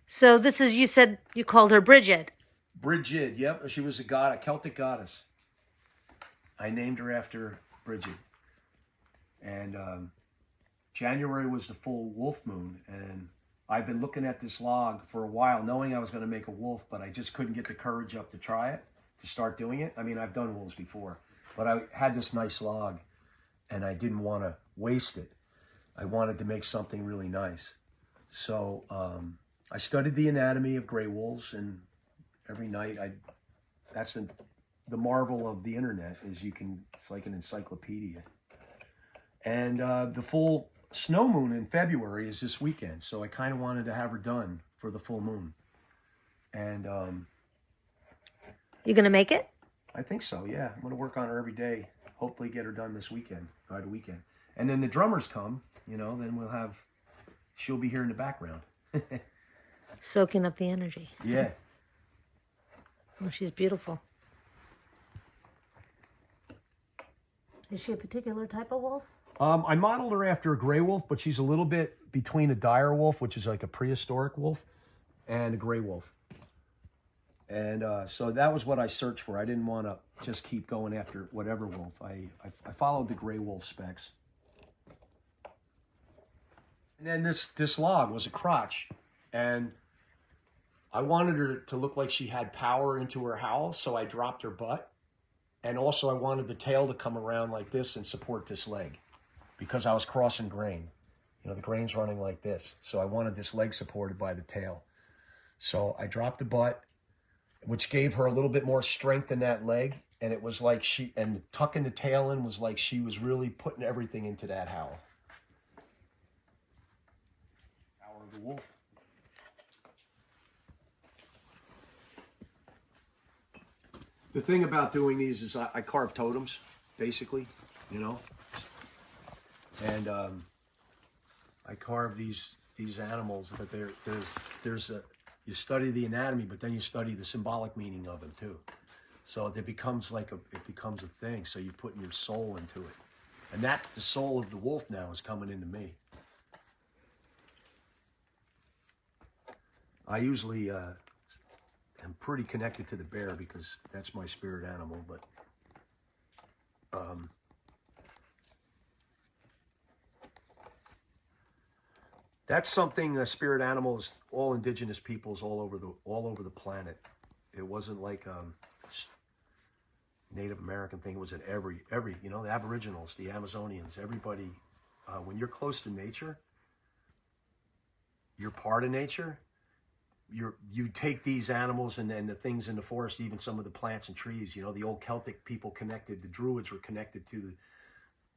So this is, you said you called her Brigid. Brigid, yep. She was a Celtic goddess. I named her after Brigid. And January was the full wolf moon. And I've been looking at this log for a while, knowing I was going to make a wolf, but I just couldn't get the courage up to try it, to start doing it. I mean, I've done wolves before, but I had this nice log, and I didn't want to waste it. I wanted to make something really nice. So I studied the anatomy of gray wolves, and every night that's the marvel of the internet is it's like an encyclopedia. And the full snow moon in February is this weekend, so I kind of wanted to have her done for the full moon. And You gonna make it? I think so, yeah. I'm going to work on her every day, hopefully get her done this weekend, by the weekend. And then the drummers come, then she'll be here in the background. Soaking up the energy. Yeah. Oh, she's beautiful. Is she a particular type of wolf? I modeled her after a gray wolf, but she's a little bit between a dire wolf, which is like a prehistoric wolf, and a gray wolf. And so that was what I searched for. I didn't want to just keep going after whatever wolf. I followed the gray wolf specs. And then this log was a crotch, and I wanted her to look like she had power into her howl, so I dropped her butt. And also I wanted the tail to come around like this and support this leg, because I was crossing grain. The grain's running like this. So I wanted this leg supported by the tail. So I dropped the butt, which gave her a little bit more strength in that leg. And it was like and tucking the tail in was like she was really putting everything into that howl. Power of the wolf. The thing about doing these is I carve totems, basically, and I carve these animals, but you study the anatomy, but then you study the symbolic meaning of them too. So it becomes a thing. So you're putting your soul into it, and the soul of the wolf now is coming into me. I usually am pretty connected to the bear because that's my spirit animal, but that's something, spirit animals, all indigenous peoples all over the planet. It wasn't like Native American thing. It was in every the Aboriginals, the Amazonians, everybody. When you're close to nature, you're part of nature. You take these animals and the things in the forest, even some of the plants and trees. The old Celtic people the Druids were connected to the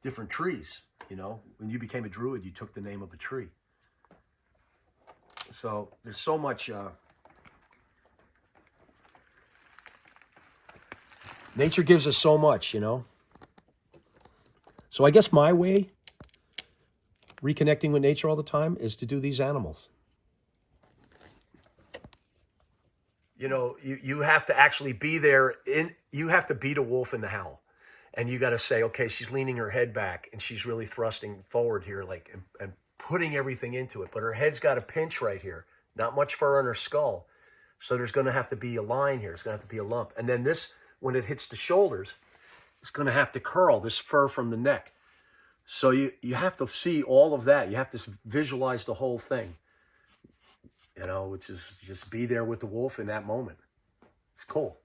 different trees. When you became a Druid, you took the name of a tree. So there's so much. Nature gives us so much, So I guess my way, reconnecting with nature all the time, is to do these animals. You have to actually be there. You have to beat a wolf in the howl, and you got to say, okay, she's leaning her head back and she's really thrusting forward here, and putting everything into it. But her head's got a pinch right here, not much fur on her skull, so there's going to have to be a line here. It's going to have to be a lump, and then this, when it hits the shoulders, it's going to have to curl this fur from the neck. So you have to see all of that. You have to visualize the whole thing. Which is just be there with the wolf in that moment. It's cool.